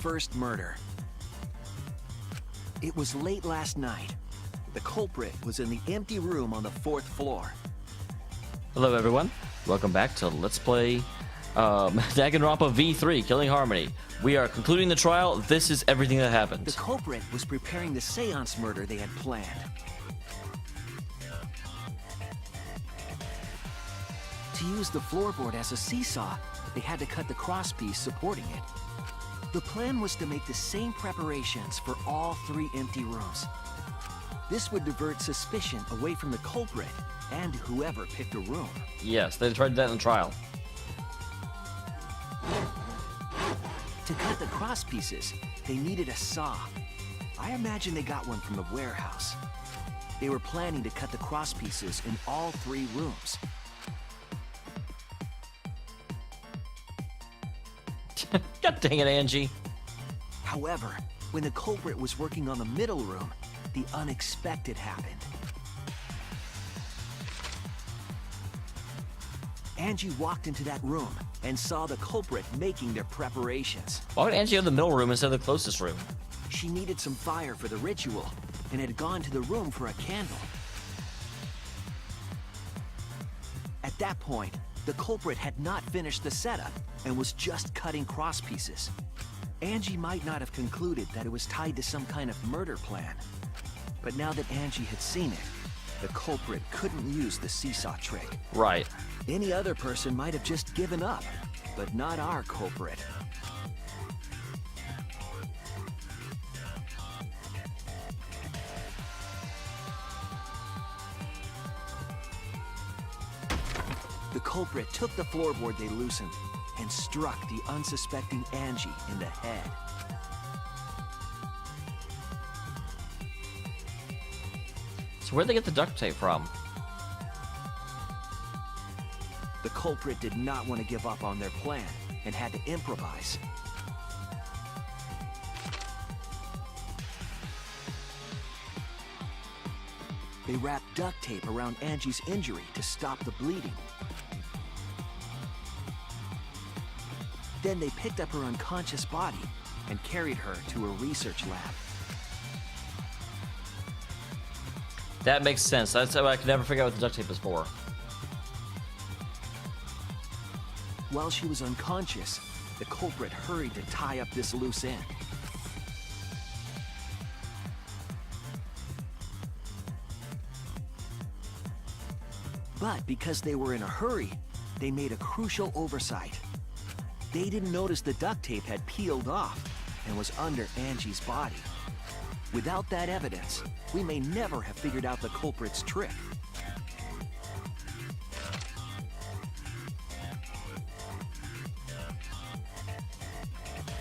first murder. It was late last night. The culprit was in the empty room on the 4th floor. Hello everyone, welcome back to Let's Play Danganronpa V3, Killing Harmony. We are concluding the trial. This is everything that happened. The culprit was preparing the seance murder they had planned. To use the floorboard as a seesaw, they had to cut the crosspiece supporting it. The plan was to make the same preparations for all 3 empty rooms. This would divert suspicion away from the culprit and whoever picked a room. Yes, they tried that in the trial. To cut the crosspieces, they needed a saw. I imagine they got one from the warehouse. They were planning to cut the crosspieces in all 3 rooms. God dang it, Angie. However, when the culprit was working on the middle room, the unexpected happened. Angie walked into that room and saw the culprit making their preparations. Why would Angie have the middle room instead of the closest room? She needed some fire for the ritual and had gone to the room for a candle. At that point, the culprit had not finished the setup and was just cutting crosspieces. Angie might not have concluded that it was tied to some kind of murder plan. But now that Angie had seen it, the culprit couldn't use the seesaw trick. Right. Any other person might have just given up, but not our culprit. The culprit took the floorboard they loosened and struck the unsuspecting Angie in the head. So where'd they get the duct tape from? The culprit did not want to give up on their plan and had to improvise. They wrapped duct tape around Angie's injury to stop the bleeding. Then they picked up her unconscious body and carried her to a research lab. That makes sense. That's I could never figure out what the duct tape is for. While she was unconscious, the culprit hurried to tie up this loose end. But because they were in a hurry, they made a crucial oversight. They didn't notice the duct tape had peeled off and was under Angie's body. Without that evidence, we may never have figured out the culprit's trick.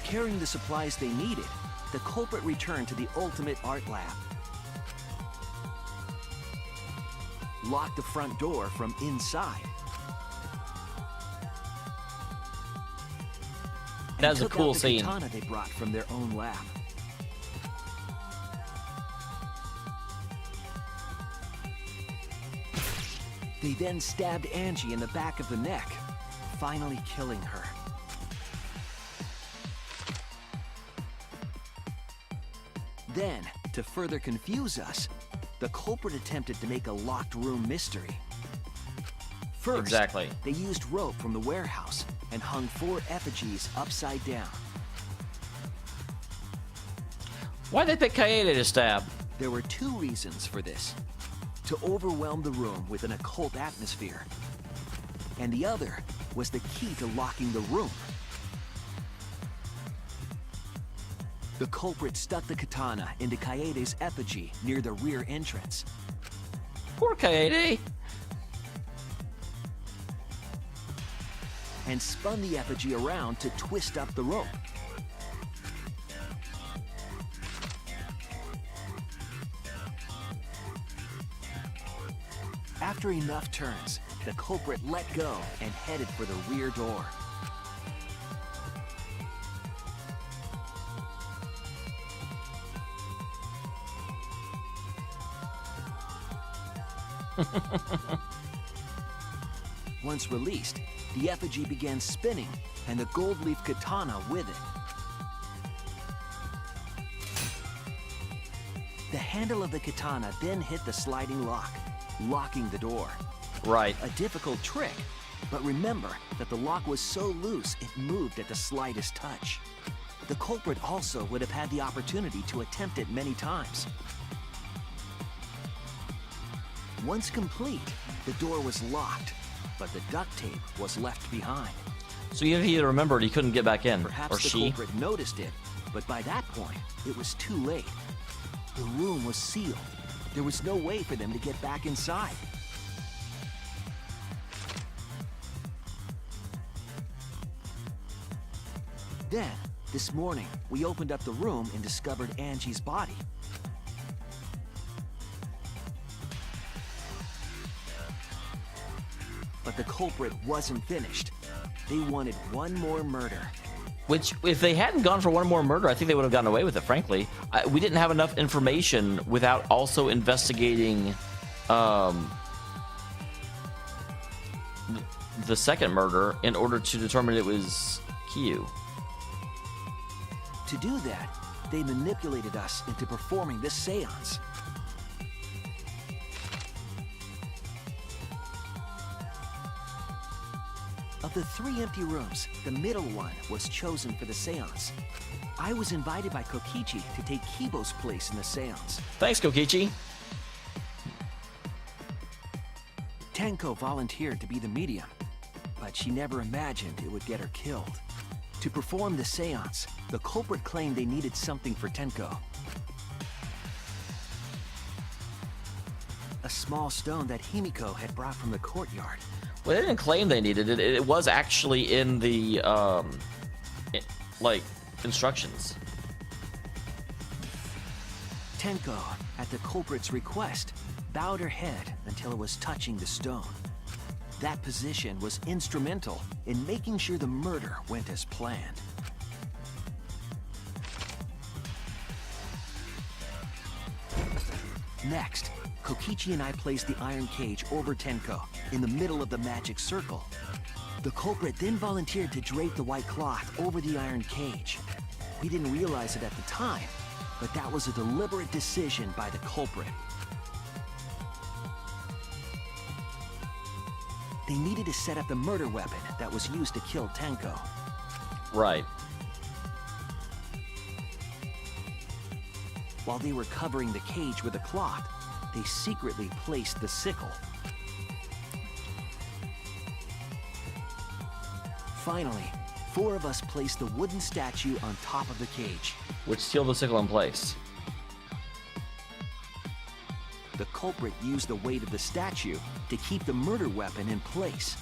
Carrying the supplies they needed, the culprit returned to the ultimate art lab. Locked the front door from inside. That was a cool scene. scene. Katana they brought from their own lab. They then stabbed Angie in the back of the neck, finally killing her. Then, to further confuse us, the culprit attempted to make a locked room mystery. First, Exactly. they used rope from the warehouse and hung 4 effigies upside down. Why'd they pick Kaede to stab? There were 2 reasons for this. To overwhelm the room with an occult atmosphere. And the other was the key to locking the room. The culprit stuck the katana into Kaede's effigy near the rear entrance. Poor Kaede. And spun the effigy around to twist up the rope. After enough turns, the culprit let go and headed for the rear door. Once released, the effigy began spinning, and the gold leaf katana with it. The handle of the katana then hit the sliding lock, locking the door. Right. A difficult trick, but remember that the lock was so loose it moved at the slightest touch. The culprit also would have had the opportunity to attempt it many times. Once complete, the door was locked, but the duct tape was left behind. So if he remembered, he couldn't get back in, Perhaps or the she. culprit noticed it, but by that point, it was too late. The room was sealed. There was no way for them to get back inside. Then, this morning, we opened up the room and discovered Angie's body. But the culprit wasn't finished. They wanted one more murder. Which, if they hadn't gone for one more murder, I think they would have gotten away with it, frankly. We didn't have enough information without also investigating the second murder in order to determine it was Kyu. To do that, they manipulated us into performing this seance. Of the 3 empty rooms, the middle one was chosen for the seance. I was invited by Kokichi to take Kibo's place in the seance. Thanks, Kokichi. Tenko volunteered to be the medium, but she never imagined it would get her killed. To perform the seance, the culprit claimed they needed something for Tenko. A small stone that Himiko had brought from the courtyard. Well, they didn't claim they needed it. It was actually in the, instructions. Tenko, at the culprit's request, bowed her head until it was touching the stone. That position was instrumental in making sure the murder went as planned. Next, Kokichi and I placed the iron cage over Tenko in the middle of the magic circle. The culprit then volunteered to drape the white cloth over the iron cage. We didn't realize it at the time, but that was a deliberate decision by the culprit. They needed to set up the murder weapon that was used to kill Tenko. Right. While they were covering the cage with a cloth, they secretly placed the sickle. Finally, 4 of us placed the wooden statue on top of the cage. Which sealed the sickle in place. The culprit used the weight of the statue to keep the murder weapon in place.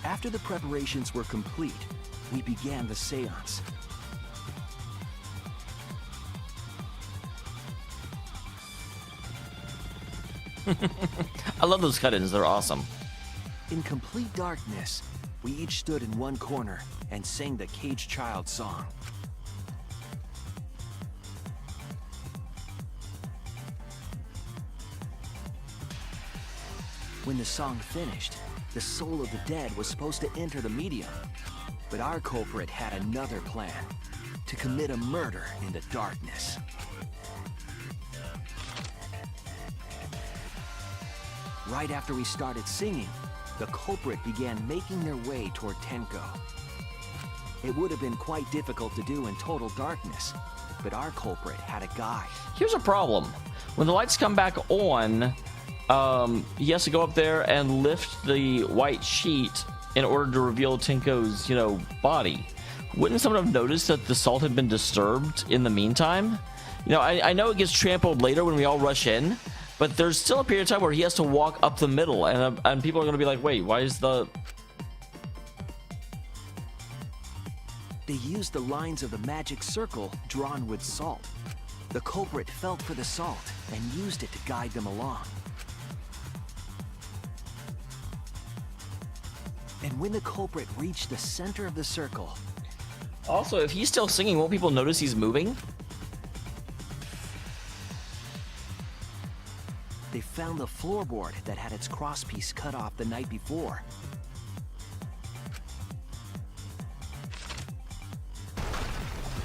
After the preparations were complete, we began the seance. I love those cut-ins. They're awesome. In complete darkness, we each stood in one corner and sang the Caged Child song. When the song finished, the soul of the dead was supposed to enter the medium. But our culprit had another plan: to commit a murder in the darkness. Right after we started singing, the culprit began making their way toward Tenko. It would have been quite difficult to do in total darkness, but our culprit had a guide. Here's a problem. When the lights come back on, he has to go up there and lift the white sheet in order to reveal Tenko's, body. Wouldn't someone have noticed that the salt had been disturbed in the meantime? I know it gets trampled later when we all rush in, but there's still a period of time where he has to walk up the middle, and people are going to be like, wait, why is the... They used the lines of the magic circle drawn with salt. The culprit felt for the salt and used it to guide them along. And when the culprit reached the center of the circle... Also, if he's still singing, won't people notice he's moving? They found the floorboard that had its crosspiece cut off the night before.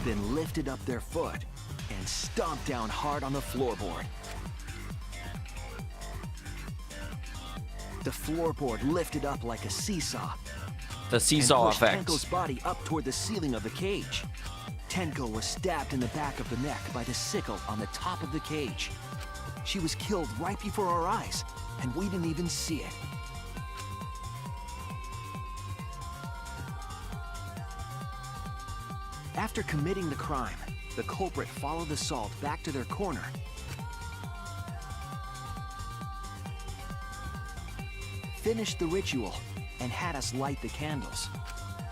then lifted up their foot and stomped down hard on the floorboard. The floorboard lifted up like a seesaw. The seesaw and pushed effect. Tenko's body up toward the ceiling of the cage. Tenko was stabbed in the back of the neck by the sickle on the top of the cage. She was killed right before our eyes, and we didn't even see it. After committing the crime, the culprit followed the salt back to their corner. Finished the ritual, and had us light the candles.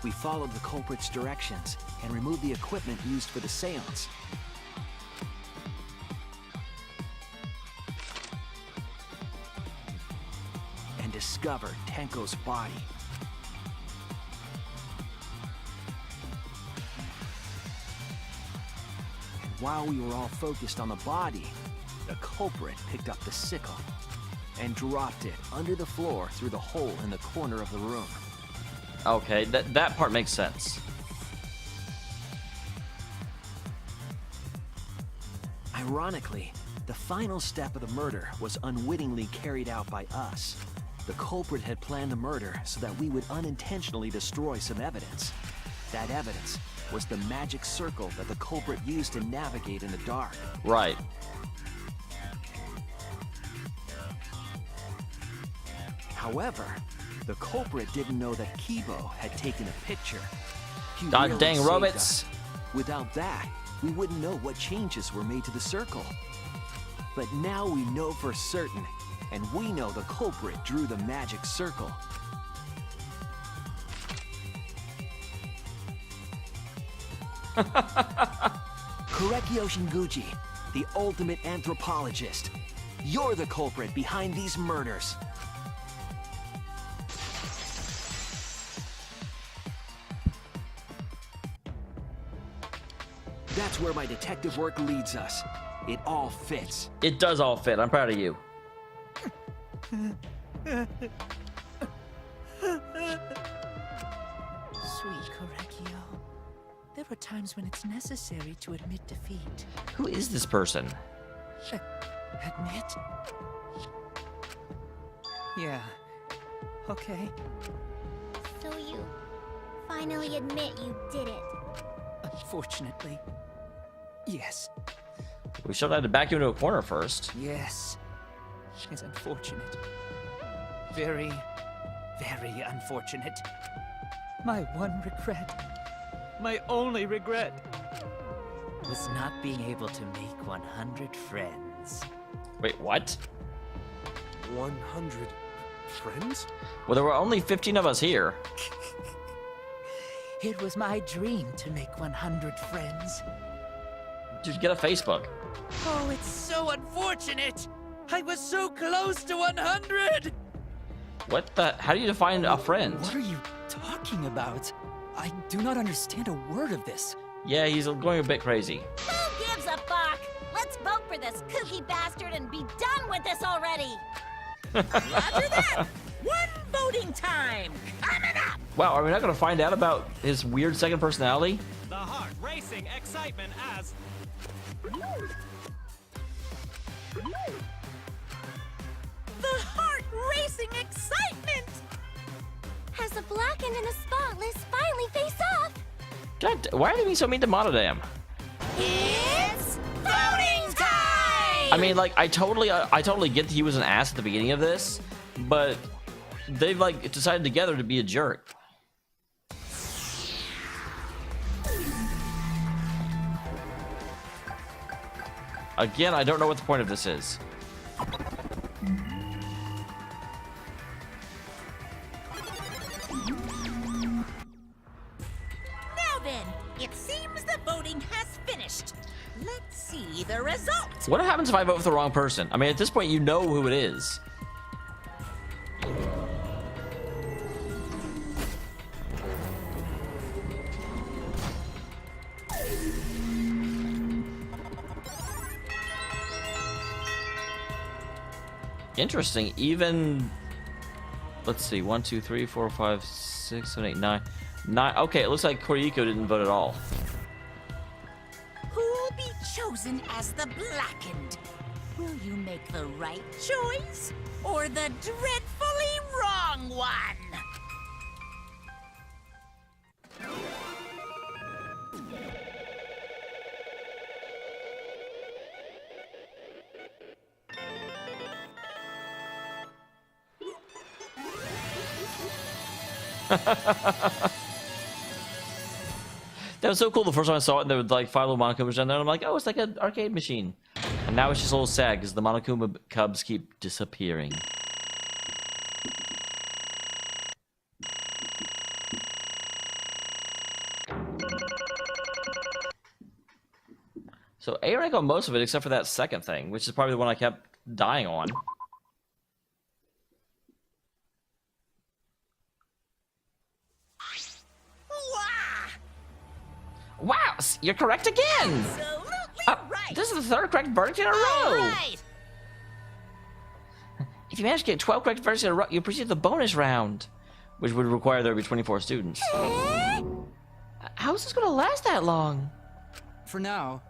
We followed the culprit's directions and removed the equipment used for the seance. And discovered Tenko's body. And while we were all focused on the body, the culprit picked up the sickle and dropped it under the floor through the hole in the corner of the room. Okay, that part makes sense. Ironically, the final step of the murder was unwittingly carried out by us. The culprit had planned the murder so that we would unintentionally destroy some evidence. That evidence was the magic circle that the culprit used to navigate in the dark. Right. However, the culprit didn't know that Kibo had taken a picture. He God really dang saved robots. us. Without that, we wouldn't know what changes were made to the circle. But now we know for certain, and we know the culprit drew the magic circle. Korekio Shinguchi, the ultimate anthropologist. You're the culprit behind these murders. That's where my detective work leads us. It all fits. It does all fit. I'm proud of you. Sweet Korekio, there are times when it's necessary to admit defeat. Who is this person? Admit? Yeah. Okay. So you finally admit you did it. Unfortunately. Yes. We should have had to back you into a corner first. Yes. It's unfortunate. Very, very unfortunate. My one regret, my only regret, was not being able to make 100 friends. Wait, what? 100 friends? Well, there were only 15 of us here. It was my dream to make 100 friends. Dude, get a Facebook. Oh, it's so unfortunate! I was so close to 100! What the? How do you define a friend? What are you talking about? I do not understand a word of this. Yeah, he's going a bit crazy. Who gives a fuck? Let's vote for this kooky bastard and be done with this already. Roger that! One voting time coming up! Wow, are we not going to find out about his weird second personality? The heart racing excitement as The heart racing excitement! As the blackened and the spotless finally face off, God, why are they being so mean to Monodam? It's voting time! I mean, like, I totally get that he was an ass at the beginning of this, but they've like decided together to be a jerk. Again, I don't know what the point of this is. Now then, it seems the voting has finished. Let's see the results. What happens if I vote for the wrong person? I mean, at this point, you know who it is. Interesting. Even, let's see, 1, 2, 3, 4, 5, 6, 7, 8, 9. Okay, it looks like Koriko didn't vote at all. chosen as the Blackened. Will you make the right choice or the dreadfully wrong one? That was so cool the first time I saw it, and there would like 5 little Monokumas down there, and I'm like, oh, it's like an arcade machine. And now it's just a little sad because the Monokuma cubs keep disappearing. So A rank on most of it except for that second thing, which is probably the one I kept dying on. Wow, you're correct again! Absolutely right! This is the 3rd correct verdict in a row! Right! If you manage to get 12 correct verdicts in a row, you proceed to the bonus round, which would require there to be 24 students. How is this going to last that long? For now.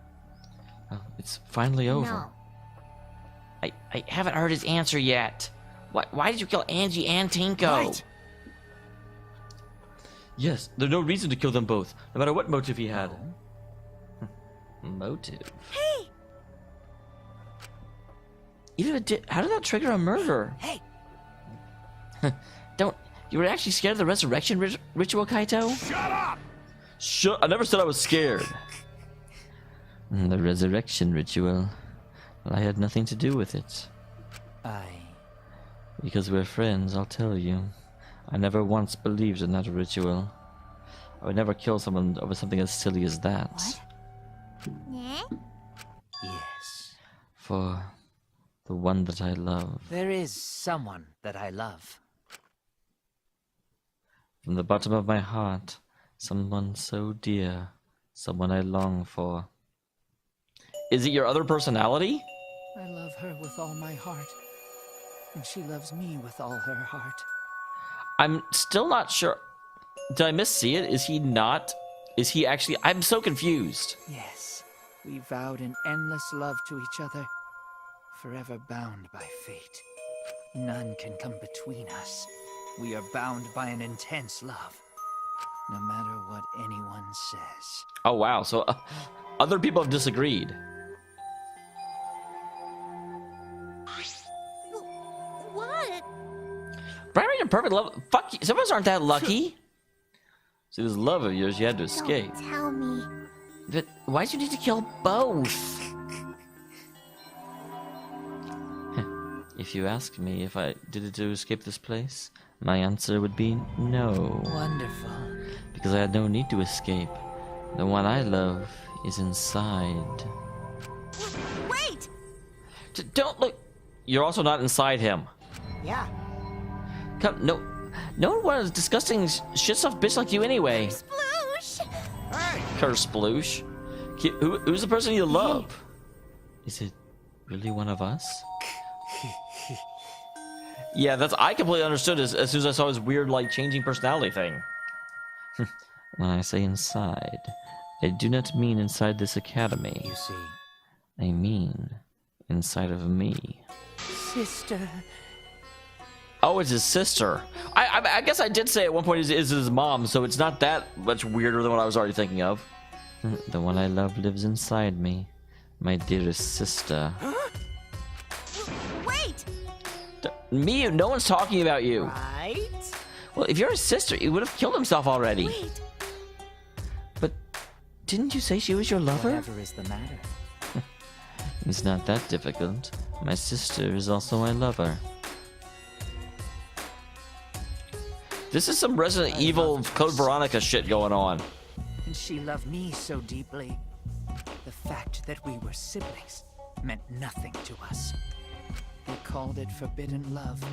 Oh, it's finally over. No. I haven't heard his answer yet. Why did you kill Angie and Tinko? Right. Yes, there's no reason to kill them both, no matter what motive he had. Motive? Hey! Even if it did, how did that trigger a murder? Hey! You were actually scared of the resurrection ritual, Kaito? Shut up! I never said I was scared. The resurrection ritual. Well, I had nothing to do with it. Because we're friends, I'll tell you. I never once believed in that ritual. I would never kill someone over something as silly as that. Yeah? Yes. For the one that I love. There is someone that I love. From the bottom of my heart, someone so dear, someone I long for. Is it your other personality? I love her with all my heart, and she loves me with all her heart. I'm still not sure. Did I missee it? Is he not? Is he actually? I'm so confused. Yes, we vowed an endless love to each other, forever bound by fate. None can come between us. We are bound by an intense love, no matter what anyone says. Oh wow, so other people have disagreed. What? Bright and perfect love. Fuck you. Some of us aren't that lucky. See, this love of yours, you had to escape. Don't tell me. But why did you need to kill both? If you ask me if I did it to escape this place, my answer would be no. Wonderful. Because I had no need to escape. The one I love is inside. Wait! Don't look. You're also not inside him. Yeah. Come, no one wants disgusting shit stuff bitch like you anyway. Sploosh! Hey! Kersploosh. Who's the person you love? Is it really one of us? Yeah, I completely understood as soon as I saw his weird, like, changing personality thing. When I say inside, I do not mean inside this academy. You see, I mean inside of me. Sister. Oh, it's his sister. I guess I did say at one point is his mom, so it's not that much weirder than what I was already thinking of. The one I love lives inside me, my dearest sister. Wait! Me? No one's talking about you. Right? Well, if you're his sister, he would have killed himself already. Wait. But didn't you say she was your lover? whatever is the matter. It's not that difficult. My sister is also my lover. This is some Resident Evil Code Veronica shit going on. And she loved me so deeply. The fact that we were siblings meant nothing to us. They called it forbidden love,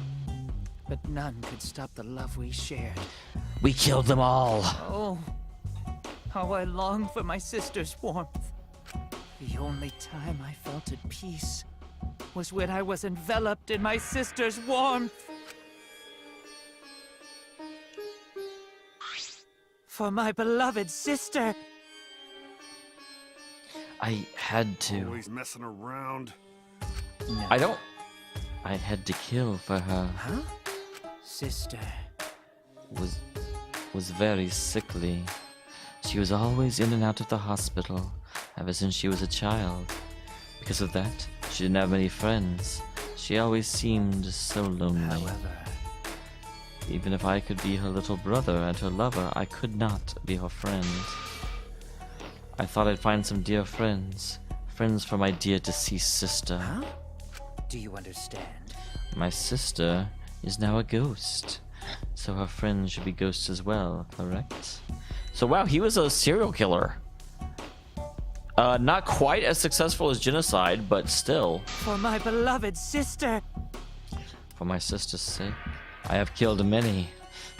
but none could stop the love we shared. We killed them all. Oh, how I long for my sister's warmth. The only time I felt at peace was when I was enveloped in my sister's warmth. For my beloved sister. I had to. Always messing around. No. I had to kill for her. Huh? Sister. Was very sickly. She was always in and out of the hospital ever since she was a child. Because of that, she didn't have many friends. She always seemed so lonely. However, Even if I could be her little brother and her lover, I could not be her friend. I thought I'd find some dear friends. Friends for my dear deceased sister. huh? Do you understand? My sister is now a ghost. So her friends should be ghosts as well, correct? So wow, he was a serial killer. Not quite as successful as genocide, but still. For my beloved sister. For my sister's sake, I have killed many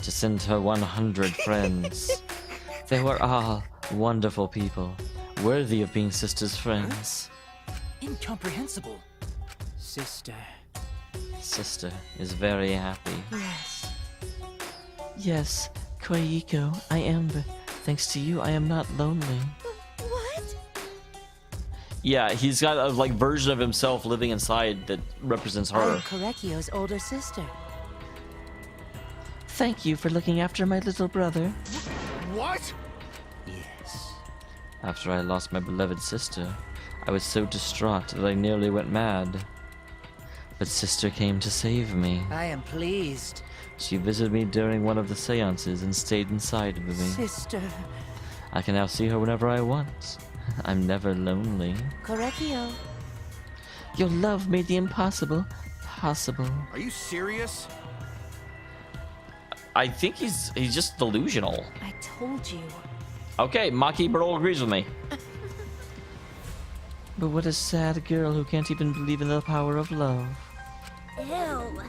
to send her 100 friends. They were all wonderful people, worthy of being sister's friends. Incomprehensible. Sister. Sister is very happy. Yes. Yes, Koiko, I am. Thanks to you, I am not lonely. What? Yeah, he's got a like version of himself living inside that represents her. I'm Korekio's older sister. Thank you for looking after my little brother. What? Yes. After I lost my beloved sister, I was so distraught that I nearly went mad. But sister came to save me. I am pleased. She visited me during one of the seances and stayed inside with me. Sister. I can now see her whenever I want. I'm never lonely. Korekio. Your love made the impossible possible. Are you serious? I think he's just delusional. I told you. Okay, Maki Burl agrees with me. But what a sad girl who can't even believe in the power of love. Ew.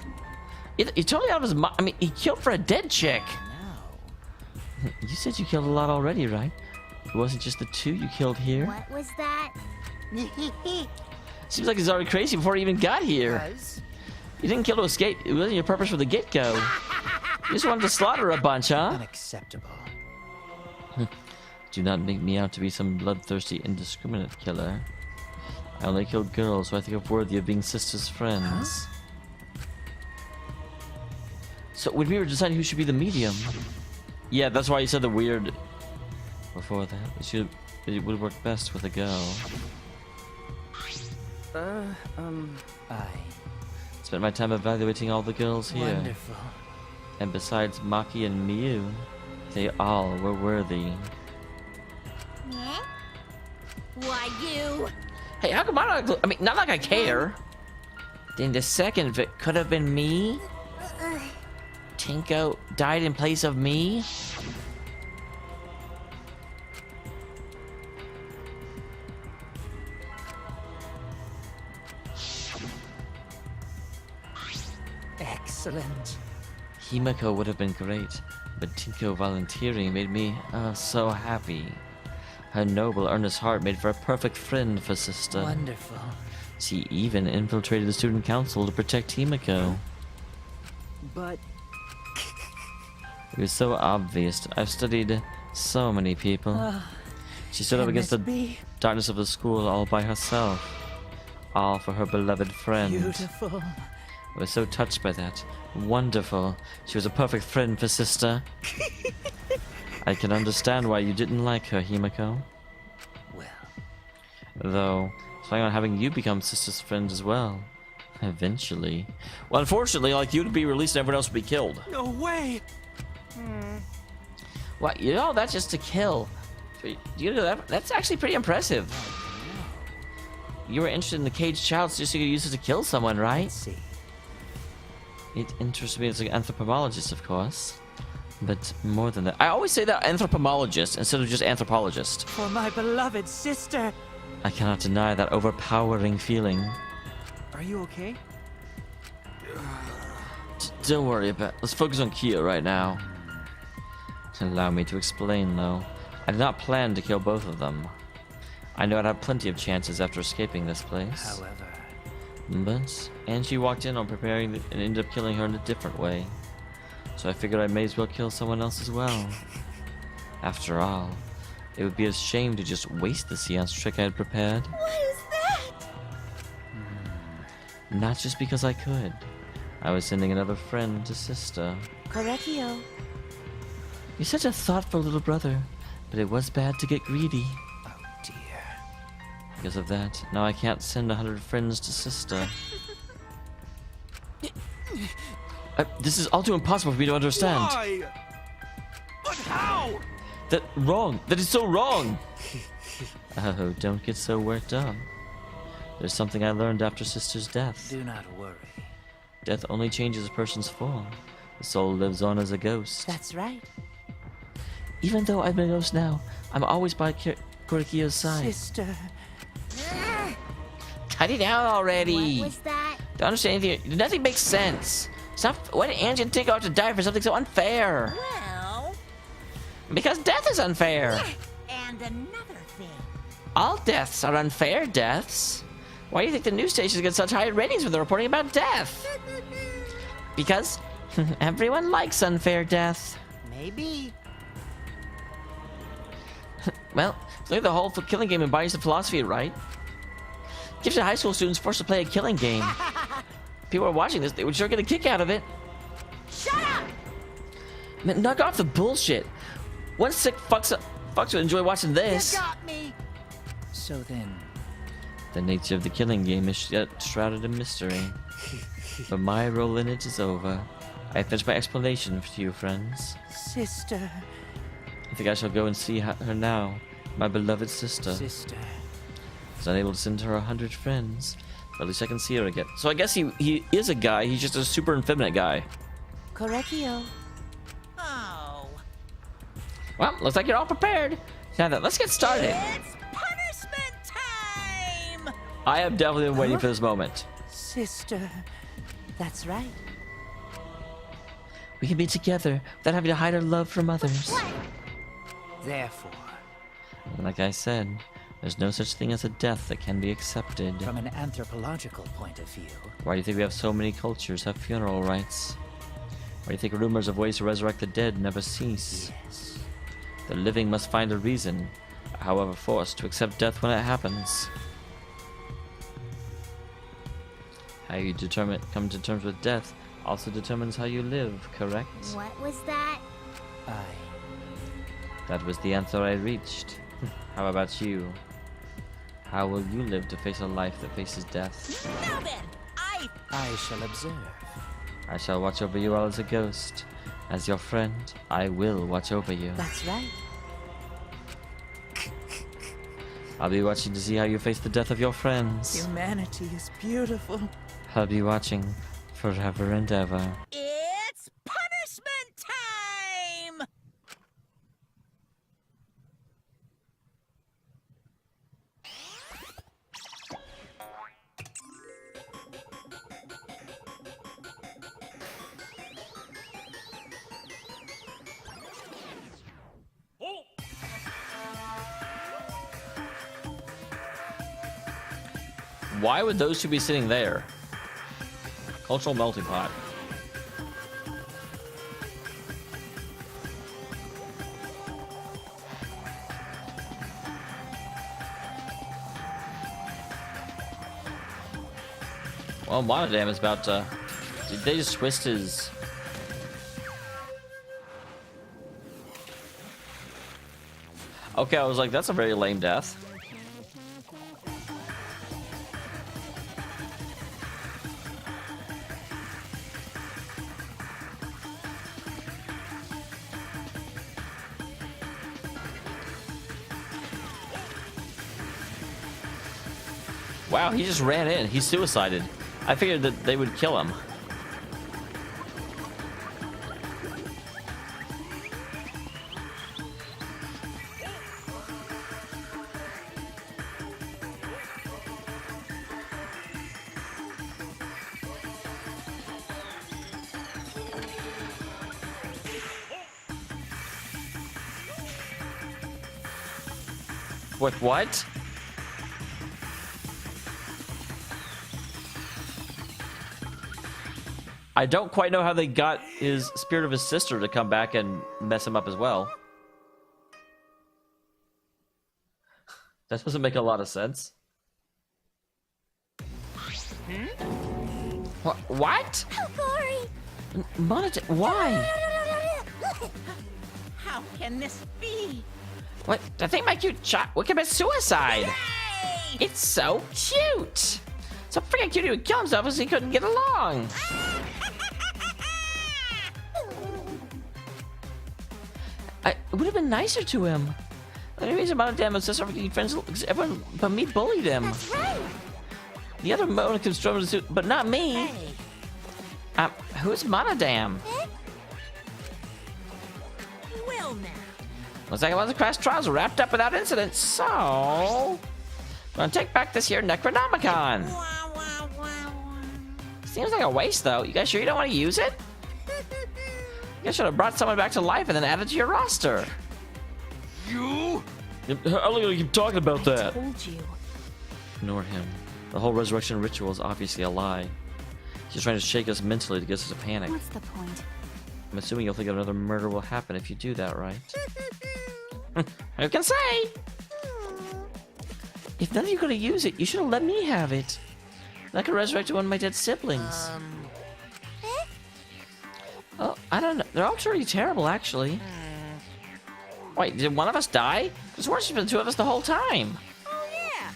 He totally out of his mind. I mean, he killed for a dead chick. No. You said you killed a lot already, right? It wasn't just the two you killed here. What was that? Seems like he's already crazy before he even got here. Was? You didn't kill to escape. It wasn't your purpose from the get-go. You just wanted to slaughter a bunch, huh? Unacceptable. Do not make me out to be some bloodthirsty, indiscriminate killer. I only killed girls who I think are worthy of being sister's friends. So when we were deciding who should be the medium, yeah, that's why you said the weird before that. It would work best with a girl. I. Spent my time evaluating all the girls here, Wonderful. and besides Maki and Miu, they all were worthy. Eh? Why you? Hey, how come I mean, not like I care. Then the second could have been me. Tinko died in place of me. Excellent. Himiko would have been great, but Tinko volunteering made me so happy. Her noble, earnest heart made for a perfect friend for sister. Wonderful. She even infiltrated the student council to protect Himiko. But It was so obvious. I've studied so many people. She stood up can against this the be darkness of the school all by herself. All for her beloved friend. beautiful. I was so touched by that. Wonderful. She was a perfect friend for sister. I can understand why you didn't like her, Himiko. Well, Though, I plan on having you become sister's friend as well. Eventually. Well, unfortunately, like, you'd be released and everyone else would be killed. No way! What? You know, that's just a kill. You know, that's actually pretty impressive. You were interested in the caged child just so you could use it to kill someone, right? let's see. It interests me as an anthropologist, of course. But more than that. I always say that anthropologist instead of just anthropologist. For my beloved sister. I cannot deny that overpowering feeling. Are you okay? Don't worry about it. Let's focus on Kia right now. Allow me to explain, though. I did not plan to kill both of them. I know I'd have plenty of chances after escaping this place. However, But Angie walked in on preparing and ended up killing her in a different way. So I figured I may as well kill someone else as well. After all, It would be a shame to just waste the seance trick I had prepared. What is that? Not just because I could. I was sending another friend to sister. Correctio. You're such a thoughtful little brother, but it was bad to get greedy. Oh dear. Because of that, now I can't send 100 friends to sister. This is all too impossible for me to understand. Why? But how? That is so wrong! Oh, don't get so worked up. There's something I learned after sister's death. Do not worry. Death only changes a person's form. The soul lives on as a ghost. That's right. Even though I'm a ghost now, I'm always by Korikio's side. Sister. Cut it out already! What was that? Don't understand anything. Nothing makes sense. Stop. Why did Angie and Tinko have to die for something so unfair? Well, Because death is unfair. and another thing. All deaths are unfair deaths. Why do you think the news stations get such high ratings when they're reporting about death? Because everyone likes unfair death. Maybe. Well, if you look at the whole killing game embodies the philosophy, right? Gifted high school students forced to play a killing game. People are watching this, they would sure get a kick out of it. Shut up! Man, knock off the bullshit. One sick fucks would enjoy watching this. You got me. So then, The nature of the killing game is yet shrouded in mystery. But my role in it is over. I have finished my explanation to you, friends. sister. I think I shall go and see her now, my beloved sister. Sister. I was unable to send her 100 friends, but at least I can see her again. So I guess he is a guy, he's just a super effeminate guy. Correctio. Oh. Well, looks like you're all prepared. Now then, let's get started. It's punishment time! I have definitely been waiting for this moment. Sister. That's right. We can be together without having to hide our love from others. Therefore, And like I said, there's no such thing as a death that can be accepted. from an anthropological point of view, Why do you think we have so many cultures have funeral rites? Why do you think rumors of ways to resurrect the dead never cease? yes. The living must find a reason, however forced, to accept death when it happens. How you come to terms with death also determines how you live, correct? What was that? That was the answer I reached. How about you? How will you live to face a life that faces death? Now then, I shall observe. I shall watch over you all as a ghost. As your friend, I will watch over you. That's right. I'll be watching to see how you face the death of your friends. Humanity is beautiful. I'll be watching forever and ever. It's punishment time! Why would those two be sitting there? Cultural melting pot. Well, Monodam is about to... Did they just twist his... Okay, I was like, that's a very lame death. Wow, he just ran in. He suicided. I figured that they would kill him. What? I don't quite know how they got his spirit of his sister to come back and mess him up as well. That doesn't make a lot of sense. What? Oh, Gory! Why? How can this be? What? The thing my cute child would commit suicide. Hey! It's so cute. So freaking cute he would kill himself because he couldn't get along. It would have been nicer to him. The only reason Monodam obsessed over getting friends because everyone but me bullied him. That's right. The other Monokuma struggled to suit, but not me. Hey. Who's Monodam? Well, now. Looks like a lot of crash trials were wrapped up without incident, so I'm gonna take back this here Necronomicon. Wah, wah, wah, wah. Seems like a waste, though. You guys sure you don't want to use it? You guys should have brought someone back to life and then added to your roster. You? How long are you keep talking about that? Told you. Ignore him. The whole resurrection ritual is obviously a lie. He's trying to shake us mentally to get us to panic. What's the point? I'm assuming you'll think another murder will happen if you do that, right? Who can say? If none of you could have used it, you should have let me have it. I could resurrect one of my dead siblings. Oh, I don't know. They're all pretty terrible, actually. Wait, did one of us die? Because we're just been two of us the whole time. Oh, yeah.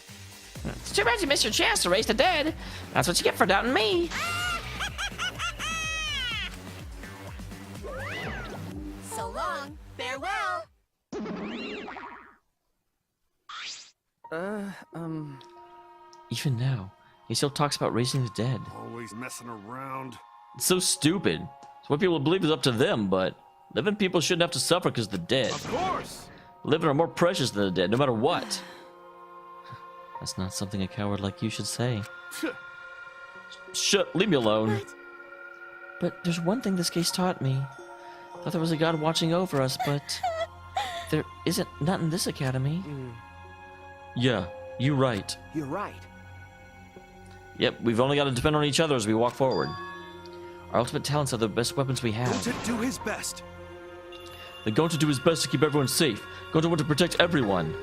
It's too bad you missed your chance to raise the dead. That's what you get for doubting me. So long. Farewell. Even now, he still talks about raising the dead. Always messing around. It's so stupid. It's what people believe is up to them, but living people shouldn't have to suffer because they're dead. Of course. Living are more precious than the dead, no matter what. That's not something a coward like you should say. Shut, leave me alone. But there's one thing this case taught me. I thought there was a god watching over us, but there isn't, not in this academy. Yeah, you're right. You're right. Yep, we've only got to depend on each other as we walk forward. Our ultimate talents are the best weapons we have. Going to do his best. They're going to do his best to keep everyone safe. Going to want to protect everyone.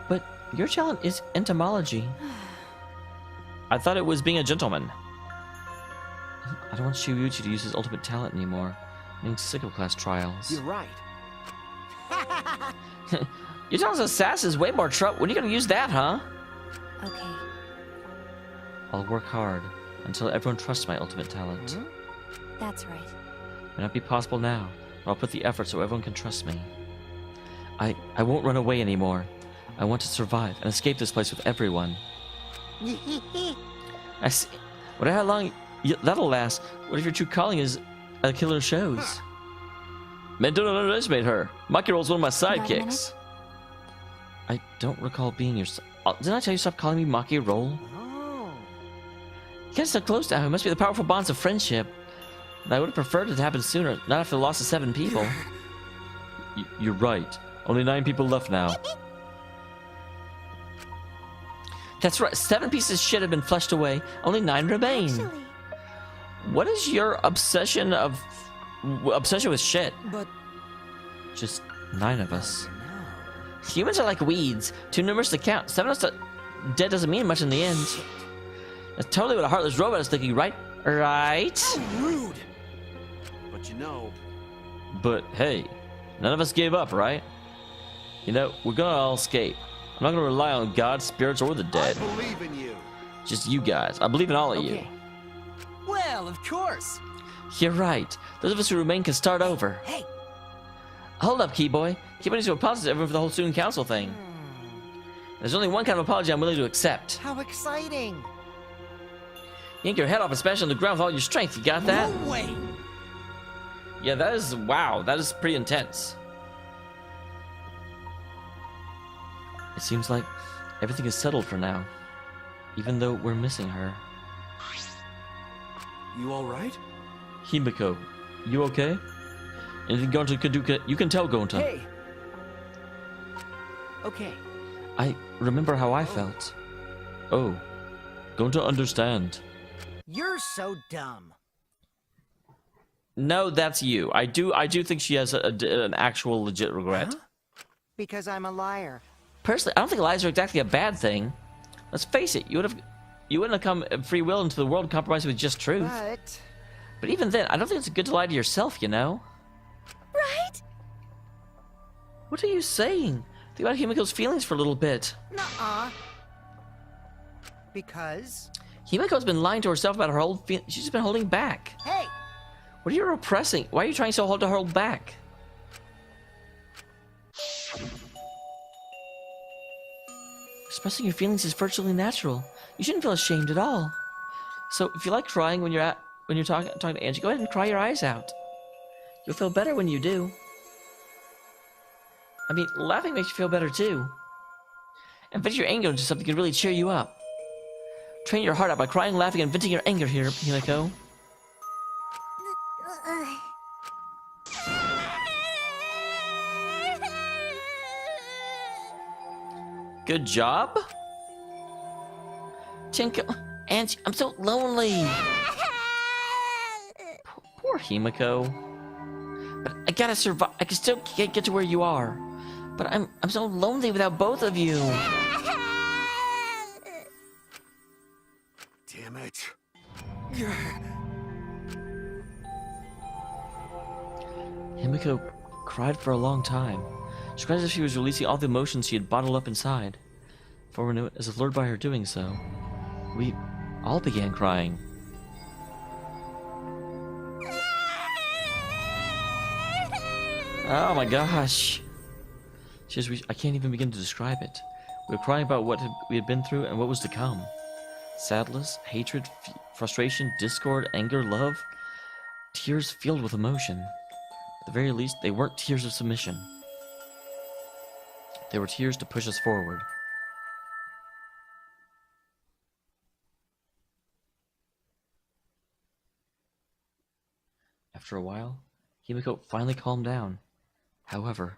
But your talent is entomology. I thought it was being a gentleman. I don't want Shiryuchi to use his ultimate talent anymore. I'm getting sick of class trials. You're right. Your talent's assassin is way more trouble. When are you going to use that, huh? Okay. I'll work hard until everyone trusts my ultimate talent. That's right. May not be possible now, but I'll put the effort so everyone can trust me. I won't run away anymore. I want to survive and escape this place with everyone. I see. Whatever how long that'll last. What if your true calling is a killer shows? Man, don't underestimate her. Maki Roll's one of my sidekicks. I don't recall being your. Didn't I tell you to stop calling me Maki Roll? You guys are so close now. It must be the powerful bonds of friendship. I would have preferred it to happen sooner, not after the loss of 7 people. You're right. Only 9 people left now. That's right. 7 pieces of shit have been flushed away. Only 9 remain. Actually, What is your obsession with shit? But Just 9 of us. Humans are like weeds, too numerous to count. 7 of us dead doesn't mean much in the end. That's totally what a heartless robot is thinking, right? Right? Rude. But you know. But hey, none of us gave up, right? You know, we're gonna all escape. I'm not gonna rely on God, spirits, or the dead. I believe in you. Just you guys. I believe in all of you. Okay. Well, of course. You're right. Those of us who remain can start over. Hey, Hold up, Keyboy. Keyboy needs to apologize to everyone for the whole student council thing. There's only one kind of apology I'm willing to accept. How exciting! Yank your head off and smash on the ground with all your strength. You got that? no way. Yeah, that is, wow, that is pretty intense. It seems like everything is settled for now, even though we're missing her. You all right? Himiko, you okay? Anything Gonta could do, you can tell Gonta. Hey. Okay. I remember how I felt. Oh, Gonta understand. You're so dumb. No, that's you. I do think she has an actual legit regret. Because I'm a liar. Personally, I don't think lies are exactly a bad thing. Let's face it, you wouldn't have come of free will into the world compromised with just truth. But even then, I don't think it's good to lie to yourself, you know? Right? What are you saying? Think about Himiko's feelings for a little bit. Nuh-uh. Because? Himiko's been lying to herself about her whole feelings. She's just been holding back. Hey! What are you repressing? Why are you trying so hard to hold back? Expressing your feelings is virtually natural. You shouldn't feel ashamed at all. So if you like crying when you're talking to Angie, go ahead and cry your eyes out. You'll feel better when you do. I mean, laughing makes you feel better too. And venting your anger into something can really cheer you up. Train your heart out by crying, laughing, and venting your anger here, Himiko. Good job? Tinko, Angie, I'm so lonely. Poor Himiko. But I gotta survive. I can still get to where you are. But I'm so lonely without both of you. Damn it. Himiko cried for a long time. She cried as if she was releasing all the emotions she had bottled up inside. For we knew it, as lured by her doing so, we all began crying. Oh my gosh. I can't even begin to describe it. We were crying about what we had been through and what was to come. Sadness, hatred, frustration, discord, anger, love. Tears filled with emotion. At the very least, they weren't tears of submission. They were tears to push us forward. After a while, Himiko finally calmed down. However...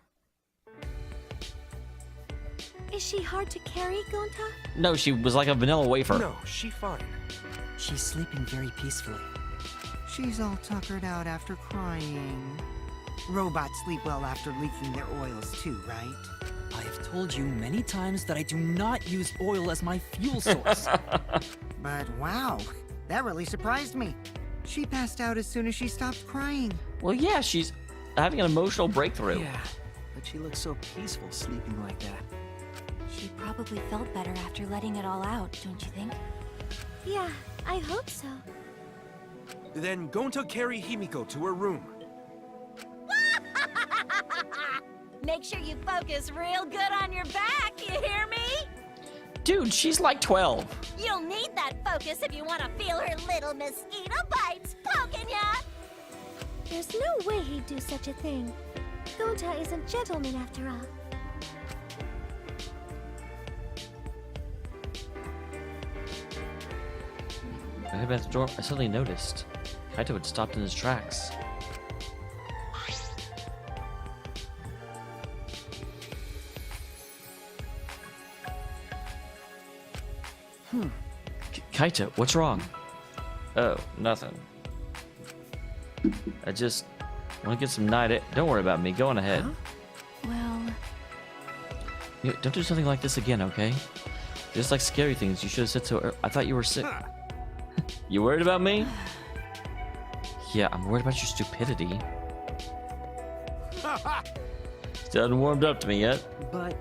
Is she hard to carry, Gonta? No, she was like a vanilla wafer. No, she fine. She's sleeping very peacefully. She's all tuckered out after crying. Robots sleep well after leaking their oils too, right? I have told you many times that I do not use oil as my fuel source. But wow, that really surprised me. She passed out as soon as she stopped crying. Well, yeah, she's having an emotional breakthrough. Yeah, but she looks so peaceful sleeping like that. She probably felt better after letting it all out, don't you think? Yeah, I hope so. Then Gonta carry Himiko to her room. Make sure you focus real good on your back, you hear me? Dude, she's like 12. You'll need that focus if you want to feel her little mosquito bites poking ya! There's no way he'd do such a thing. Gonta is a gentleman after all. When I headed back to the door, I suddenly noticed Kaito had stopped in his tracks. Kaito, what's wrong? Oh, nothing. I just want to get some night. Don't worry about me. Go on ahead. Huh? Well, Don't do something like this again, okay? Just like scary things. You should have said so. I thought you were sick. You worried about me? Yeah, I'm worried about your stupidity. Still hasn't warmed up to me yet. But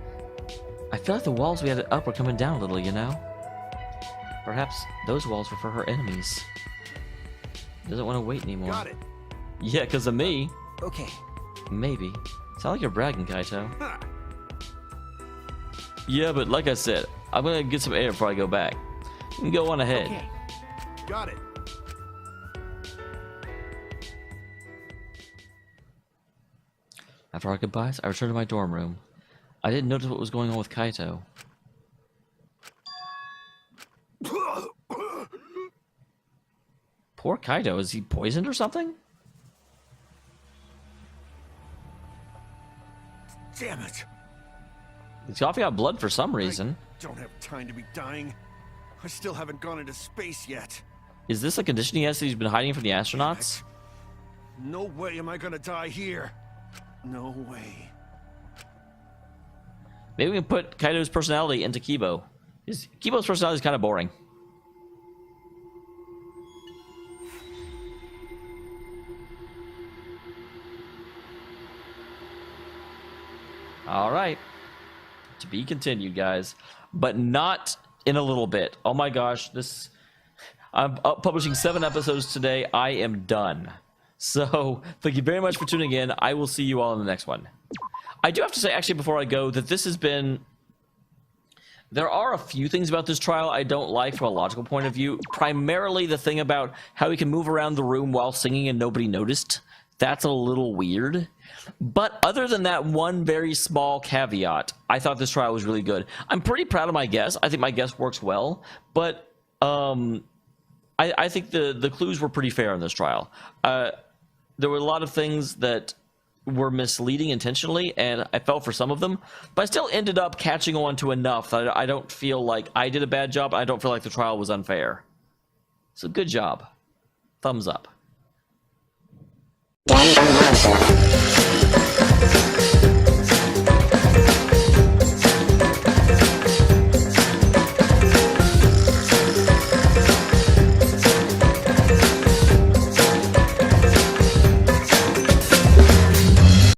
I feel like the walls we had up were coming down a little, you know? Perhaps those walls were for her enemies. Doesn't want to wait anymore. Got it. Yeah, because of me. okay, Maybe. Sound like you're bragging, Kaito. Yeah, but like I said, I'm gonna get some air before I go back. You can go on ahead. okay. Got it. After our goodbyes, I returned to my dorm room. I didn't notice what was going on with Kaito. Poor Kaito, is he poisoned or something? Damn it. He's coughing out blood for some reason. I don't have time to be dying. I still haven't gone into space yet. Is this a condition he has that he's been hiding from the astronauts? No way am I gonna die here. No way. Maybe we can put Kaido's personality into Kibo. Kibo's personality is kind of boring. All right. To be continued, guys. But not in a little bit. Oh my gosh, I'm up publishing 7 episodes today. I am done. So, thank you very much for tuning in. I will see you all in the next one. I do have to say, actually, before I go, that this has been... There are a few things about this trial I don't like from a logical point of view. Primarily the thing about how he can move around the room while singing and nobody noticed. That's a little weird. But other than that one very small caveat, I thought this trial was really good. I'm pretty proud of my guess. I think my guess works well. But I think the clues were pretty fair in this trial. There were a lot of things that were misleading intentionally, and I fell for some of them. But I still ended up catching on to enough that I don't feel like I did a bad job. I don't feel like the trial was unfair. So good job. Thumbs up. Danganronpa.